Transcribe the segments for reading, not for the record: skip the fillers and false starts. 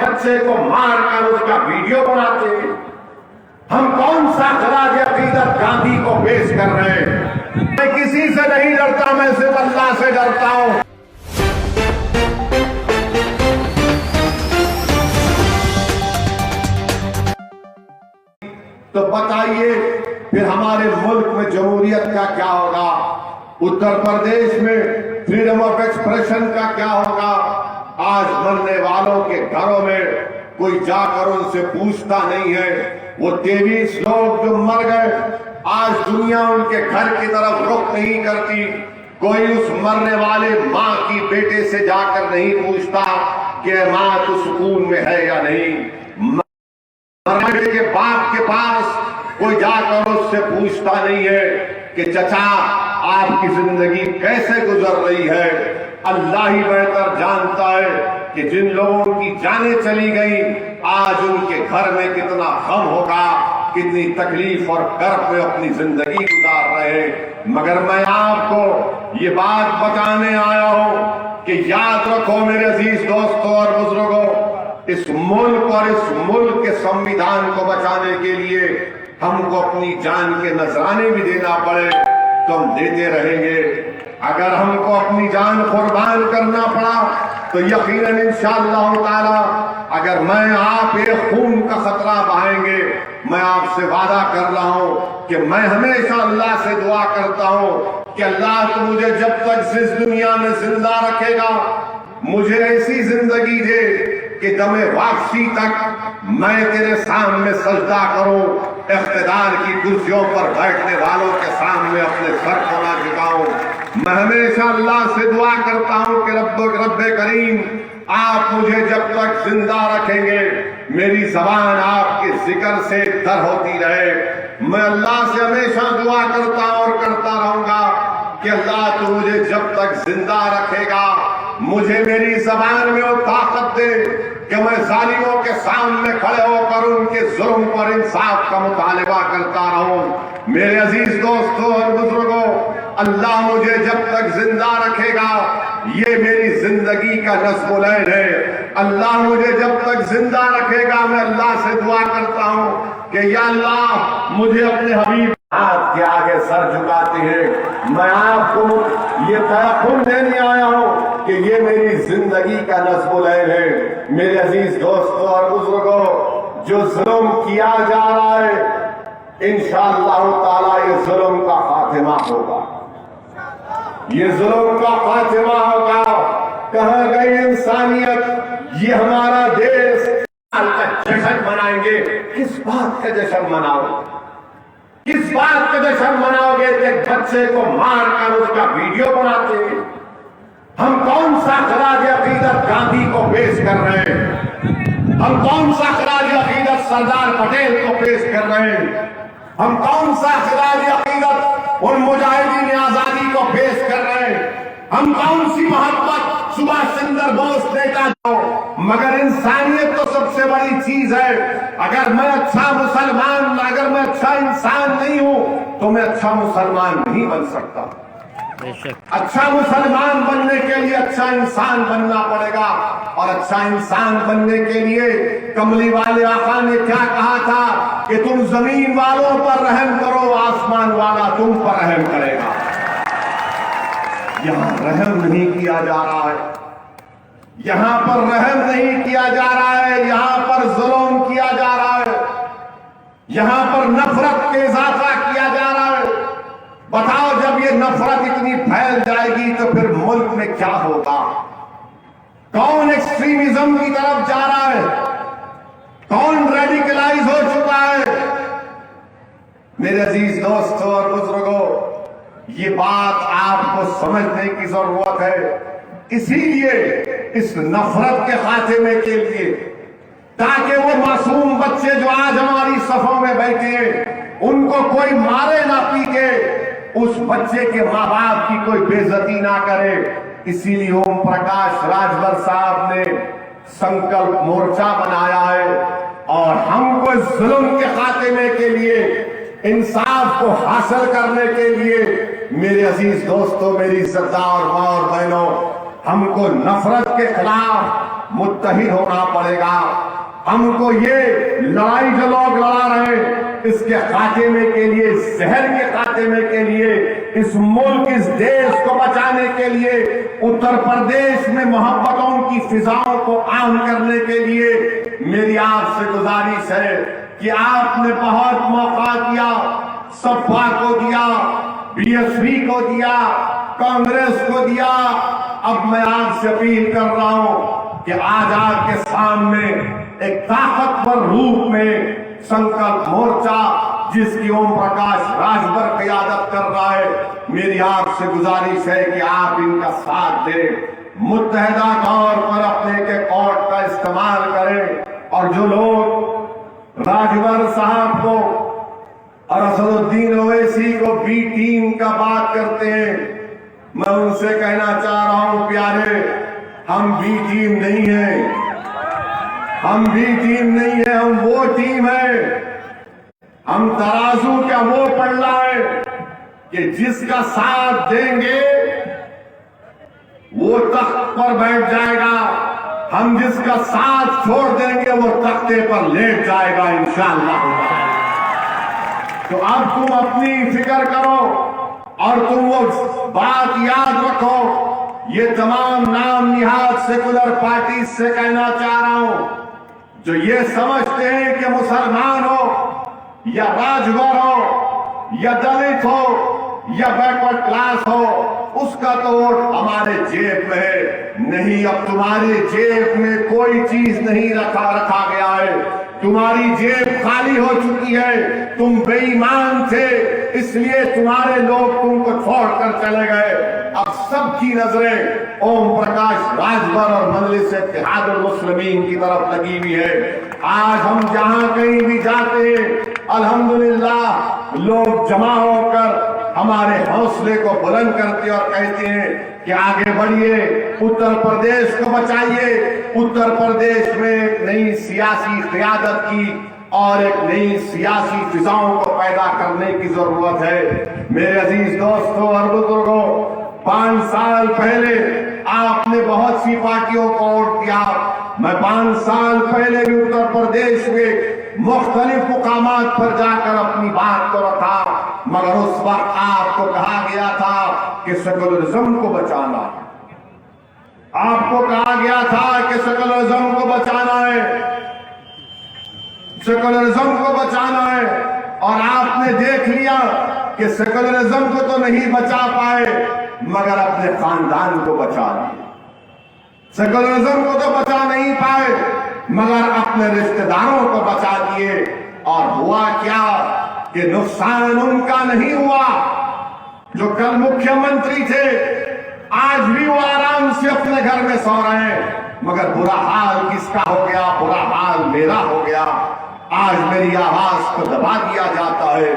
بچے کو مار کر اس کا ویڈیو بناتے ہیں؟ ہم کون سا خراج عقیدت گاندھی کو پیش کر رہے ہیں؟ میں کسی سے نہیں ڈرتا، میں صرف اللہ سے ڈرتا ہوں۔ تو بتائیے پھر ہمارے ملک میں جمہوریت کا کیا ہوگا؟ اتر پردیش میں فریڈم آف ایکسپریشن کا کیا ہوگا؟ آج مرنے والوں کے گھروں میں کوئی جا کر ان سے پوچھتا نہیں ہے۔ وہ 23 لوگ جو مر گئے، آج دنیا ان کے گھر کی طرف رخ نہیں کرتی۔ کوئی اس مرنے والے ماں کی بیٹے سے جا کر نہیں پوچھتا کہ ماں تو سکون میں ہے یا نہیں۔ مرنے کے باپ کے پاس کوئی جا کر اس سے پوچھتا نہیں ہے کہ چچا آپ کی زندگی کیسے گزر رہی ہے۔ اللہ ہی بہتر جانتا ہے کہ جن لوگوں کی جانیں چلی گئیں آج ان کے گھر میں کتنا غم ہوگا، کتنی تکلیف اور کرب میں اپنی زندگی گزار رہے ہیں۔ مگر میں آپ کو یہ بات بتانے آیا ہوں کہ یاد رکھو میرے عزیز دوستوں اور بزرگوں، اس ملک اور اس ملک کے سنویدھان کو بچانے کے لیے ہم کو اپنی جان کے نذرانے بھی دینا پڑے تو ہم دیتے رہیں گے۔ اگر ہم کو اپنی جان قربان کرنا پڑا تو یقیناً انشاءاللہ تعالی اگر میں آپ ایک خون کا خطرہ بہائیں گے، میں آپ سے وعدہ کر رہا ہوں کہ میں ہمیشہ اللہ سے دعا کرتا ہوں کہ اللہ تو مجھے جب تک اس دنیا میں زندہ رکھے گا مجھے ایسی زندگی دے کہ دم واپسی تک میں تیرے سامنے سجدہ کروں، اقتدار کی کرسیوں پر بیٹھنے والوں کے سامنے اپنے سر کو نہ جھکاؤں۔ میں ہمیشہ اللہ سے دعا کرتا ہوں کہ رب کریم آپ مجھے جب تک زندہ رکھیں گے میری زبان آپ کے ذکر سے تر ہوتی رہے۔ میں اللہ سے ہمیشہ دعا کرتا اور کرتا رہوں گا کہ اللہ تو مجھے جب تک زندہ رکھے گا مجھے میری زبان میں وہ طاقت دے کہ میں ظالموں کے سامنے کھڑے ہو کر ان کے ظلم پر انصاف کا مطالبہ کرتا رہوں۔ میرے عزیز دوستوں اور بزرگوں، اللہ مجھے جب تک زندہ رکھے گا یہ میری زندگی کا نظم العین ہے۔ اللہ مجھے جب تک زندہ رکھے گا میں اللہ سے دعا کرتا ہوں کہ یا اللہ مجھے اپنے حبیب آپ کے آگے سر جھکاتے ہیں۔ میں آپ کو یہ تیقن دینے آیا ہوں کہ یہ میری زندگی کا نظم العین ہے۔ میرے عزیز دوستوں اور بزرگوں، جو ظلم کیا جا رہا ہے انشاءاللہ تعالی یہ ظلم کا خاتمہ ہوگا، یہ ظلم کا خاتمہ ہوگا۔ کہاں گئی انسانیت؟ یہ ہمارا دیش کا جشن منائیں گے۔ کس بات کا جشن مناؤ؟ کس بات کا جشن مناؤ گے کہ بچے کو مار کر اس کا ویڈیو بناتے ہیں؟ ہم کون سا خراج عقیدت گاندھی کو پیش کر رہے ہیں؟ ہم کون سا خراج عقیدت سردار پٹیل کو پیش کر رہے ہیں؟ ہم کون سا خراج عقیدت ان مجاہدین آزادی کو پیش کر رہے ہیں؟ ہم کون سی محبت سبھاش چندر بوس دیتا جو؟ مگر انسانیت تو سب سے بڑی چیز ہے۔ اگر میں اچھا مسلمان، اگر میں اچھا انسان نہیں ہوں تو میں اچھا مسلمان نہیں بن سکتا۔ اچھا مسلمان بننے کے لیے اچھا انسان بننا پڑے گا، اور اچھا انسان بننے کے لیے کملی والے آقا نے کیا کہا تھا کہ تم زمین والوں پر رحم کرو، آسمان والا تم پر رحم کرے گا۔ یہاں رحم نہیں کیا جا رہا ہے، یہاں پر رحم نہیں کیا جا رہا ہے، یہاں پر ظلم کیا جا رہا ہے، یہاں پر نفرت کے اضافہ کیا جا رہا ہے۔ بتاؤ جب یہ نفرت اتنی پھیل جائے گی تو پھر ملک میں کیا ہوگا؟ کون ایکسٹریمزم کی طرف جا رہا ہے؟ کون ریڈیکلائز ہو چکا ہے؟ میرے عزیز دوستوں اور بزرگوں، یہ بات آپ کو سمجھنے کی ضرورت ہے۔ اسی لیے اس نفرت کے خاتمے کے لیے، تاکہ وہ معصوم بچے جو آج ہماری صفوں میں بیٹھے ہیں ان کو کوئی مارے نہ پیٹے، اس بچے کے ماں باپ کی کوئی بے عزتی نہ کرے، اسی لیے اوم پرکاش راجبر صاحب نے سنکلپ مورچہ بنایا ہے، اور ہم کو اس ظلم کے خاتمے کے لیے، انصاف کو حاصل کرنے کے لیے، میرے عزیز دوستوں، میری عزتدار ماں اور بہنوں، ہم کو نفرت کے خلاف متحد ہونا پڑے گا. ہم کو یہ لڑائی جو لوگ لڑا رہے ہیں اس کے خاتمے کے لیے, زہر کے خاتمے کے لیے, اس ملک اس دیش کو بچانے کے لیے, اتر پردیش میں محبتوں کی فضاؤں کو عام کرنے کے لیے میری آپ سے گزارش ہے کہ آپ نے بہت موقع دیا, سپا کو دیا, بی ایس پی کو دیا, کانگریس کو دیا. اب میں آپ سے اپیل کر رہا ہوں کہ آج آپ کے سامنے ایک طاقتور روپ میں سنکلپ مورچہ جس کی اوم پرکاش راجبر قیادت کر رہا ہے, میری آپ سے گزارش ہے کہ آپ ان کا ساتھ دیں, متحدہ طور پر اپنے کے کوٹ کا استعمال کریں. اور جو لوگ راجبر صاحب کو اور اسد الدین اویسی کو بی ٹیم کا بات کرتے ہیں, میں ان سے کہنا چاہ رہا ہوں پیارے, ہم بی ٹیم نہیں ہیں, ہم بی ٹیم نہیں ہیں, ہم وہ ٹیم ہے. ہم ترازو کا وہ پلڑا ہے کہ جس کا ساتھ دیں گے وہ تخت پر بیٹھ جائے گا, ہم جس کا ساتھ چھوڑ دیں گے وہ تختے پر لیٹ جائے گا انشاءاللہ. تو اب تم اپنی فکر کرو اور تم وہ بات یاد رکھو. یہ تمام نام نہاد سیکولر پارٹی سے کہنا چاہ رہا ہوں جو یہ سمجھتے ہیں کہ مسلمان ہو یا راجبر ہو یا دلت ہو یا بیکورڈ کلاس ہو, اس کا تو ووٹ ہمارے جیب میں ہے. نہیں, اب تمہارے جیب میں کوئی چیز نہیں رکھا گیا ہے. تمہاری جیب خالی ہو چکی ہے. تم بے ایمان تھے اس لیے تمہارے لوگ تم کو چھوڑ کر چلے گئے. اب سب کی نظریں اوم پرکاش راجبر اور مجلس اتحاد المسلمین کی طرف لگی ہوئی ہے. آج ہم جہاں کہیں بھی جاتے ہیں الحمدللہ لوگ جمع ہو کر ہمارے حوصلے کو بلند کرتے اور کہتے ہیں کہ آگے بڑھیے, اتر پردیش کو بچائیے. اتر پردیش میں ایک نئی سیاسی قیادت کی اور ایک نئی سیاسی فضاؤں کو پیدا کرنے کی ضرورت ہے. میرے عزیز دوستوں اور بزرگوں, 5 سال پہلے آپ نے بہت سی پارٹیوں کو ووٹ دیا. میں 5 سال پہلے بھی اتر پردیش میں مختلف مقامات پر جا کر اپنی بات کو رکھا, مگر اس وقت آپ کو کہا گیا تھا کہ سیکولرزم کو بچانا ہے. آپ کو کہا گیا تھا کہ سیکولرزم کو بچانا ہے, سیکولرزم کو بچانا ہے. اور آپ نے دیکھ لیا کہ سیکولرزم کو تو نہیں بچا پائے مگر اپنے خاندان کو بچا لیا. سیکولرزم کو تو بچا نہیں پائے مگر اپنے رشتہ داروں کو بچا دیے. اور ہوا کیا کہ نقصان ان کا نہیں ہوا جو کل مکھیہ منتری تھے, آج بھی وہ آرام سے اپنے گھر میں سو رہے ہیں, مگر برا حال کس کا ہو گیا؟ برا حال میرا ہو گیا. آج میری آواز کو دبا دیا جاتا ہے.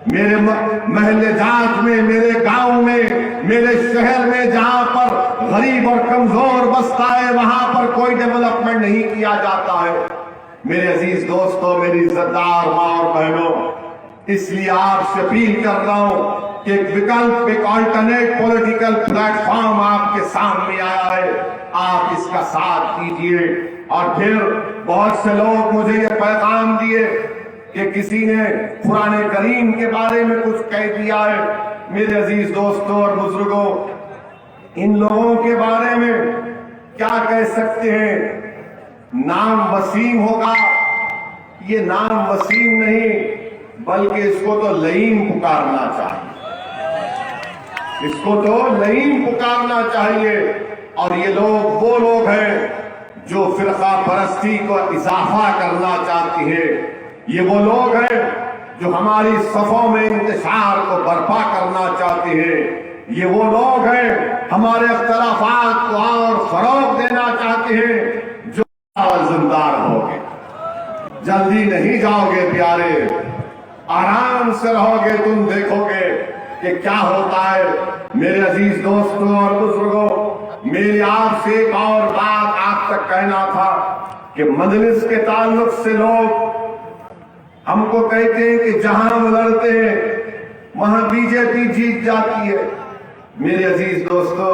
میرے محلے جات میں, میرے گاؤں میں, میرے شہر میں جہاں پر غریب اور کمزور بستا ہے وہاں پر کوئی ڈیولپمنٹ نہیں کیا جاتا ہے. میرے عزیز دوستوں, میری عزتدار ماں اور بہنوں, اس لیے آپ سے اپیل کر رہا ہوں کہ ایک وکلپ, ایک آلٹرنیٹ پولیٹیکل پلیٹ فارم آپ کے سامنے آیا ہے, آپ اس کا ساتھ دیجیے. اور پھر بہت سے لوگ مجھے یہ پیغام دیے کہ کسی نے قرآن کریم کے بارے میں کچھ کہہ دیا ہے. میرے عزیز دوستوں اور بزرگوں, ان لوگوں کے بارے میں کیا کہہ سکتے ہیں؟ نام وسیم ہوگا, یہ نام وسیم نہیں بلکہ اس کو تو لعین پکارنا چاہیے, اس کو تو لعین پکارنا چاہیے. اور یہ لوگ وہ لوگ ہیں جو فرقہ پرستی کو اضافہ کرنا چاہتی ہے. یہ وہ لوگ ہیں جو ہماری صفوں میں انتشار کو برپا کرنا چاہتے ہیں. یہ وہ لوگ ہیں ہمارے اختلافات کو اور فروغ دینا چاہتے ہیں. جو زندار ہوگے, جلدی نہیں جاؤ گے پیارے, آرام سے رہو گے, تم دیکھو گے کہ کیا ہوتا ہے. میرے عزیز دوستوں اور بزرگوں, میری آپ سے ایک اور بات آپ تک کہنا تھا کہ مجلس کے تعلق سے لوگ ہم کو کہتے ہیں کہ جہاں ہم لڑتے ہیں وہاں بی جے پی جیت جاتی ہے. میرے عزیز دوستوں,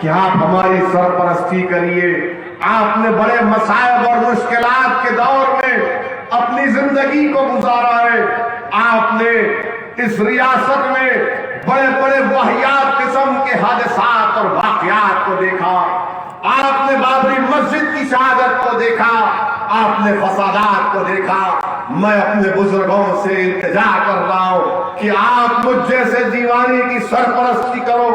کہ آپ ہماری سرپرستی کریے. آپ نے بڑے مصائب اور مشکلات کے دور میں اپنی زندگی کو گزارا ہے. آپ نے اس ریاست میں بڑے بڑے واہیات قسم کے حادثات اور واقعات کو دیکھا. آپ نے بابری مسجد کی شہادت کو دیکھا. آپ نے فسادات کو دیکھا. میں اپنے بزرگوں سے التجا کر رہا ہوں کہ آپ مجھ جیسے دیوانی کی سرپرستی کرو,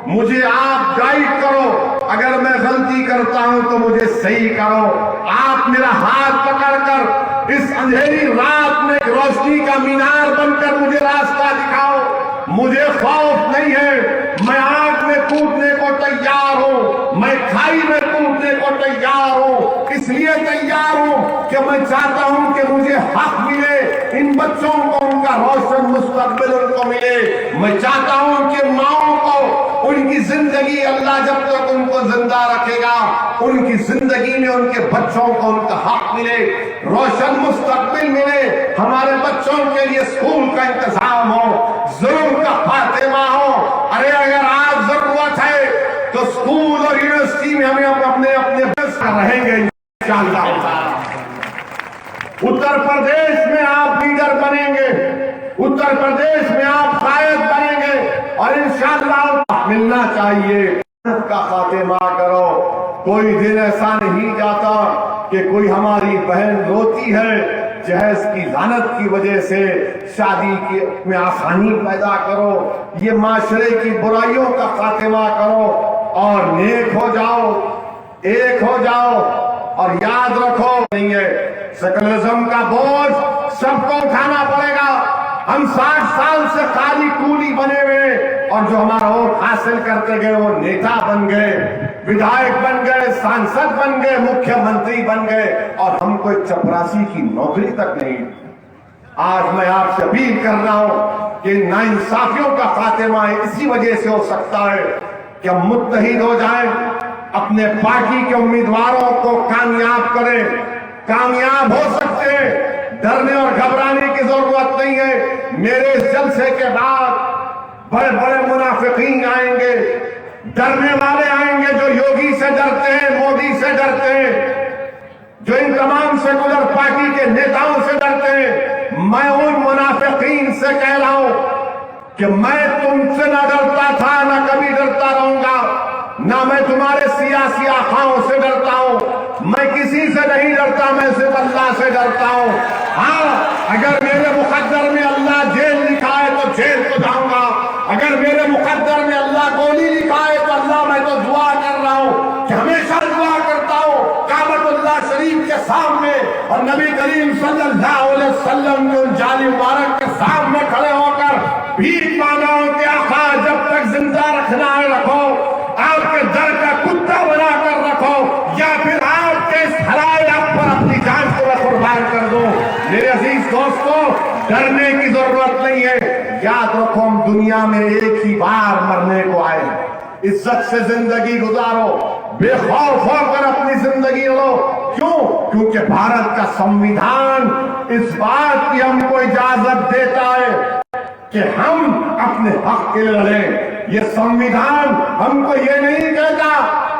مجھے آپ گائیڈ کرو. اگر میں غلطی کرتا ہوں تو مجھے صحیح کرو. آپ میرا ہاتھ پکڑ کر اس اندھیری رات میں روشنی کا مینار بن کر مجھے راستہ دکھاؤ. مجھے خوف نہیں ہے, میں آگ میں کودنے کو تیار ہوں, میں کھائی میں کودنے کو تیار ہوں. اس لیے تیار ہوں کہ میں چاہتا ہوں کہ مجھے حق ملے, ان بچوں کو ان کا روشن مستقبل ان کو ملے. میں چاہتا ہوں کہ ماؤں کو ان کی زندگی اللہ جب تک ان کو زندہ رکھے گا, ان کی زندگی میں ان کے بچوں کو ان کا حق ملے, روشن مستقبل ملے. ہمارے بچوں کے لیے اسکول کا انتظام ہو, ظلم کا خاتمہ ہو. ارے اگر آج ضرورت ہے تو اسکول اور یونیورسٹی میں ہمیں اپنے رہیں گے انشاءاللہ. اتر پردیش میں آپ لیڈر بنیں گے, اتر پردیش میں آپ قائد بنیں گے, اور انشاءاللہ ملنا چاہیے. کا خاتمہ کرو. کوئی دن ایسا نہیں جاتا کہ کوئی ہماری بہن روتی ہے, جہیز کی لعنت کی وجہ سے شادی میں آسانی پیدا کرو. یہ معاشرے کی برائیوں کا خاتمہ کرو اور نیک ہو جاؤ, ایک ہو جاؤ. اور یاد رکھو نہیں ہے سیکولرزم کا بوجھ سب کو اٹھانا پڑے گا. ہم 60 سال سے خالی کولی بنے ہوئے, اور جو ہمارا ووٹ حاصل کرتے گئے وہ نیتا بن گئے, ودھائک بن گئے, سانسد بن گئے, مکھیہ منتری بن گئے, اور ہم کو ایک چپراسی کی نوکری تک نہیں. آج میں آپ سے اپیل کر رہا ہوں کہ ناانصافیوں کا خاتمہ اسی وجہ سے ہو سکتا ہے کہ ہم متحد ہو جائیں, اپنے پارٹی کے امیدواروں کو کامیاب کریں. کامیاب ہو سکتے ہیں, ڈرنے اور گھبرانے کی ضرورت نہیں ہے. میرے اس جلسے کے بعد بڑے بڑے منافقین آئیں گے, ڈرنے والے آئیں گے جو یوگی سے ڈرتے ہیں, مودی سے ڈرتے ہیں, جو ان تمام سیکولر پارٹی کے نیتاؤں سے ڈرتے ہیں. میں ان منافقین سے کہہ رہا ہوں کہ میں تم سے نہ ڈرتا تھا, نہ کبھی ڈرتا رہوں گا, نہ میں تمہارے سیاسی آقاؤں سے ڈرتا ہوں. میں کسی سے نہیں ڈرتا, میں صرف اللہ سے ڈرتا ہوں. ہاں, اگر میرے مقدر میں اللہ جیل لکھا ہے تو جیل کو جاؤں گا, اگر میرے مقدر میں اللہ گولی لکھا ہے تو اللہ میں تو دعا کر رہا ہوں کہ ہمیشہ دعا کرتا ہوں کعبۃ اللہ شریف کے سامنے اور نبی کریم صلی اللہ علیہ وسلم کے ان جانی مبارک کے سامنے کھڑے ہو کر بھیک مانگا ہوں کہ آقا جب تک زندہ رکھنا ہے رکھو, آپ کے در کا کتا بنا کر رکھو, یا پھر آپ کے اس حلال آپ پر اپنی جان کو میں قربان کر دوں. میرے عزیز دوستو, ڈرنے کی ضرورت نہیں ہے. یاد رکھو ہم دنیا میں ایک ہی بار مرنے کو آئے ہیں. عزت سے زندگی گزارو, بے خوف ہو کر اپنی زندگی لو. کیوں؟ کیونکہ بھارت کا سنویدھان اس بات کی ہم کو اجازت دیتا ہے کہ ہم اپنے حق کے لیے لڑیں. یہ سنویدھان ہم کو یہ نہیں کہتا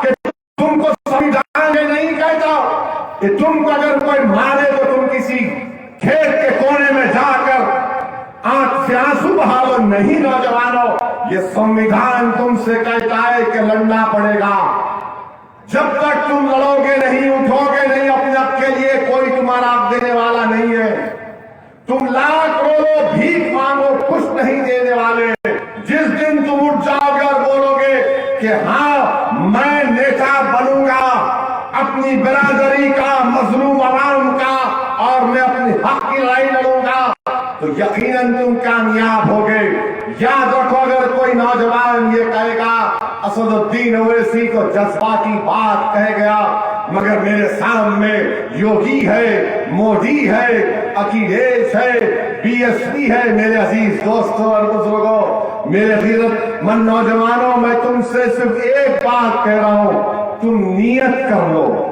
کہ تم کو سنویدھان یہ نہیں کہتا کہ تم کو اگر کوئی مارے تو تم کسی کھیت کے کونے میں جا کر آنکھ سے آنسو بہا لو. نہیں نوجوانوں, یہ سنویدھان تم سے کہتا ہے کہ لڑنا پڑے گا. جب تک تم لڑو گے نہیں, اٹھو گے نہیں, اپنے حق کے لیے کوئی تمہارا حق دینے والا نہیں ہے. تم لاکھ رو بھیک مانگو, کچھ نہیں دینے والے. جس دن تم اٹھ جاؤ گے اور بولو گے کہ ہاں میں نیتا بنوں گا اپنی برادری کا, مظلوم عوام کا, اور میں اپنی حق کی لڑائی لڑوں گا, تو یقیناً تم کامیاب ہوگے. یاد رکھو, اگر کوئی نوجوان یہ کہے گا اسد الدین اویسی تو جذباتی بات کہہ گیا, مگر میرے سامنے یوگی ہے, مودی ہے, اکھلیش ہے, بی ایس پی ہے. میرے عزیز دوستوں اور بزرگوں, میرے غیرت مند نوجوانوں, میں تم سے صرف ایک بات کہہ رہا ہوں, تم نیت کر لو.